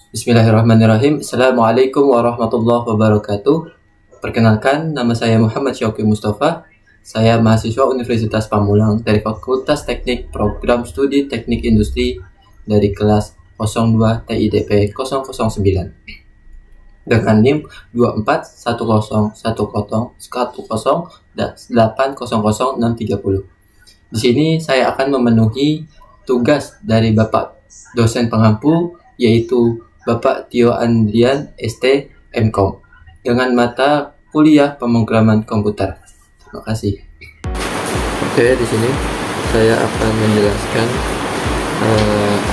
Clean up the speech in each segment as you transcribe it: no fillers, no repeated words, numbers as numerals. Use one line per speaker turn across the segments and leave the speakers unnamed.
Bismillahirrahmanirrahim. Assalamualaikum warahmatullahi wabarakatuh. Perkenalkan, nama saya Muhammad Syauqi Mustafa. Saya mahasiswa Universitas Pamulang dari Fakultas Teknik Program Studi Teknik Industri dari kelas 02 TIDP 009 dengan NIM 241010108030. Di sini saya akan memenuhi tugas dari Bapak dosen pengampu, yaitu Bapak Tio Andrian ST MKOM dengan mata kuliah pemrograman komputer. Terima kasih. Oke, di sini saya akan menjelaskan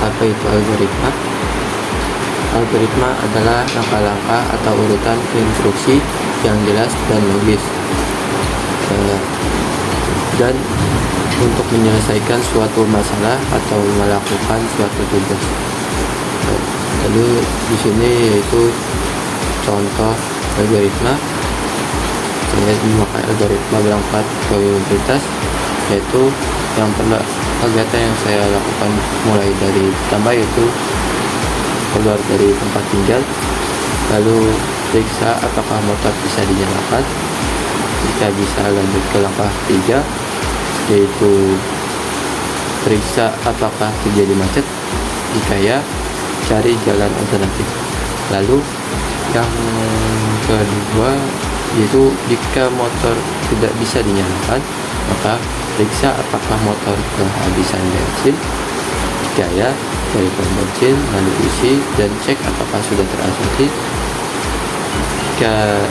apa itu algoritma. Algoritma adalah langkah-langkah atau urutan instruksi yang jelas dan logis, dan untuk menyelesaikan suatu masalah atau melakukan suatu tugas. Lalu di sini yaitu contoh algoritma. Saya memakai algoritma berangkat ke universitas, yaitu yang kegiatan yang saya lakukan mulai dari pertama yaitu keluar dari tempat tinggal, lalu periksa apakah motor bisa dinyalakan. Jika bisa, lanjut ke langkah 3, yaitu periksa apakah terjadi macet. Jika ya, cari jalan alternatif. Lalu yang kedua yaitu jika motor tidak bisa dinyalakan, maka periksa apakah motor kehabisan bensin. Jika ya, cari pom bensin, lalu isi dan cek apakah sudah terasosiasi. Jika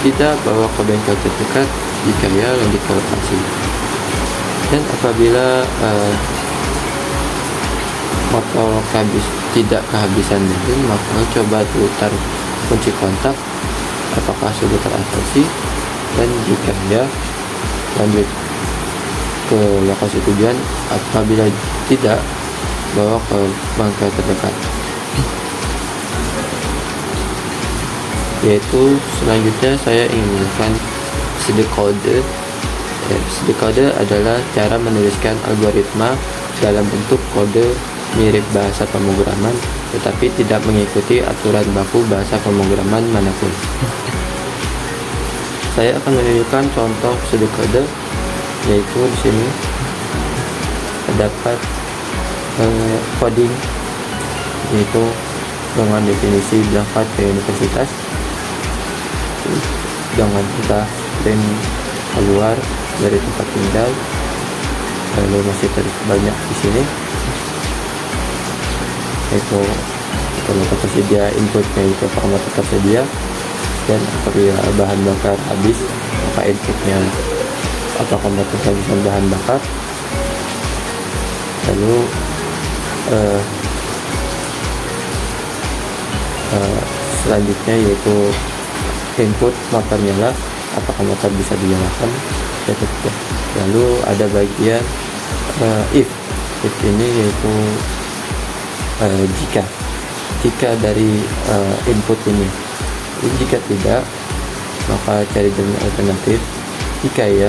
tidak, bawa ke bengkel terdekat. Jika ya, lanjut ke lokasi. Dan apabila motor tidak kehabisan bensin, maka coba putar kunci kontak apakah sudah terasosiasi, dan jika ya, lanjut ke lokasi tujuan. Apabila tidak, bawa ke bengkel terdekat. Yaitu selanjutnya saya ingin menjelaskan pseudocode. Pseudocode adalah cara menuliskan algoritma dalam bentuk kode mirip bahasa pemrograman, tetapi tidak mengikuti aturan baku bahasa pemrograman manapun. Saya akan menunjukkan contoh pseudocode, yaitu di sini terdapat coding, yaitu dengan definisi berangkat ke universitas dengan kita dan keluar dari tempat tinggal, lalu masih banyak di sini, yaitu motor tersedia, inputnya itu apakah motor tersedia, dan apabila bahan bakar habis maka inputnya apakah motor kehabisan bahan bakar. Lalu selanjutnya yaitu input motor nyala, apakah motor bisa dinyalakan atau tidak. Lalu ada bagian if ini yaitu jika dari input ini. Jika tidak, maka cari jalan alternatif. Jika ya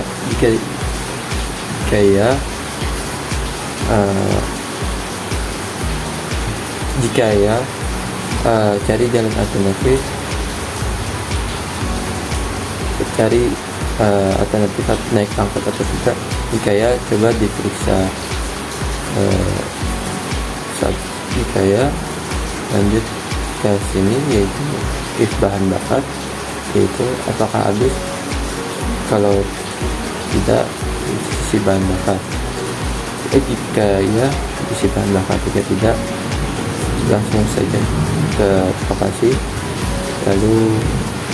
cari jalan alternatif. Cari alternatif naik angkot atau tidak. Jika ya, coba diperiksa. Jika ya, lanjut ke sini, yaitu if bahan bakar, yaitu apakah habis. Kalau tidak, isi bahan bakar. Jika ya, isi bahan bakar. Jika tidak, langsung saja ke lokasi. Lalu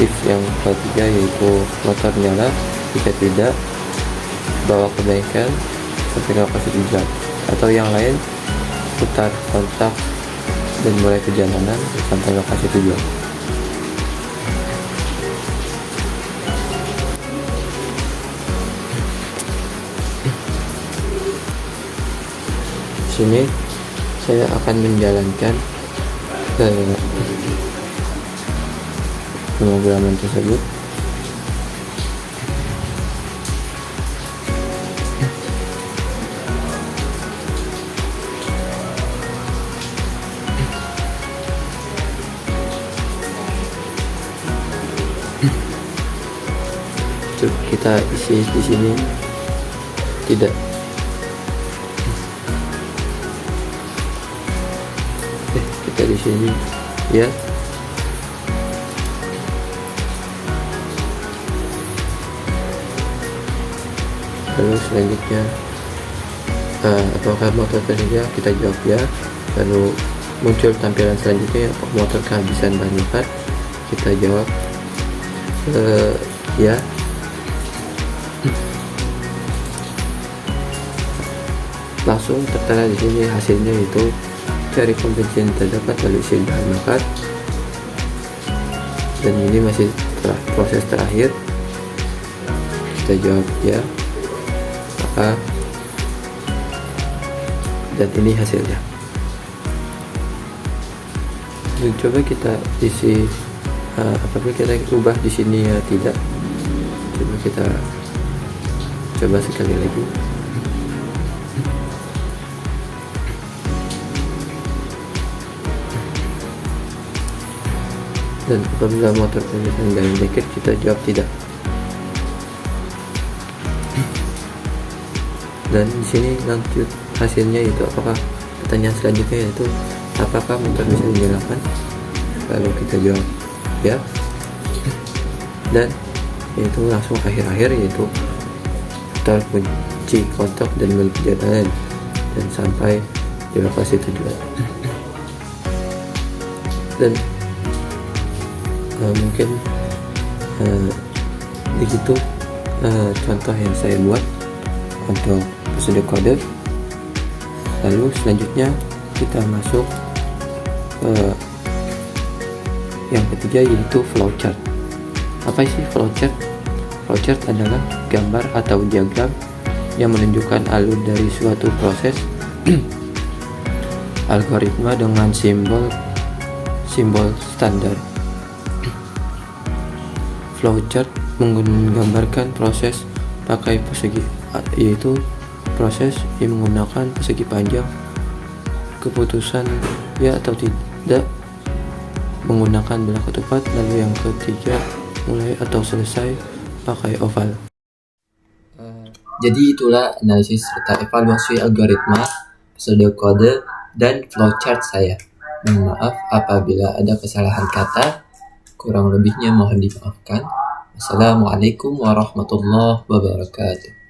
if yang ketiga yaitu motor nyala. Jika tidak, bawa ke bengkel sampai ke lokasi tujuan, atau yang lain putar kontak dan mulai perjalanan sampai lokasi tujuan. Di sini saya akan menjalankan pemrograman tersebut. kita isi di sini tidak. Kita di sini ya. Lalu selanjutnya apakah motor tersedia, kita jawab ya. Lalu muncul tampilan selanjutnya, motor kehabisan bahan bakar, kita jawab ya. Langsung tertera di sini hasilnya, yaitu cari pom bensin terdekat lalu isi bahan bakar, dan ini masih proses terakhir, kita jawab ya. Dan ini hasilnya. Coba kita isi apakah kita ubah di sini ya, tidak. Coba kita coba sekali lagi. Dan apabila motor kehabisan garam dikit, kita jawab tidak. Dan di sini lanjut hasilnya, yaitu apakah pertanyaan selanjutnya, yaitu apakah motor bisa dinyalakan, lalu kita jawab ya. Dan itu langsung akhir-akhir, yaitu putar kunci kontak dan balik perjalanan dan sampai di lokasi tujuan. Dan mungkin begitu contoh yang saya buat untuk prosedur kode. Lalu selanjutnya kita masuk ke yang ketiga, yaitu flowchart. Apa sih flowchart? Flowchart adalah gambar atau diagram yang menunjukkan alur dari suatu proses algoritma dengan simbol standar. Flowchart menggambarkan proses pakai persegi, yaitu proses yang menggunakan persegi panjang, keputusan ya atau tidak menggunakan belah ketupat, lalu yang ketiga mulai atau selesai pakai oval. Jadi itulah analisis serta evaluasi algoritma, pseudokode, dan flowchart saya. Mohon maaf apabila ada kesalahan kata, kurang lebihnya mohon dimaafkan. Assalamualaikum warahmatullahi wabarakatuh.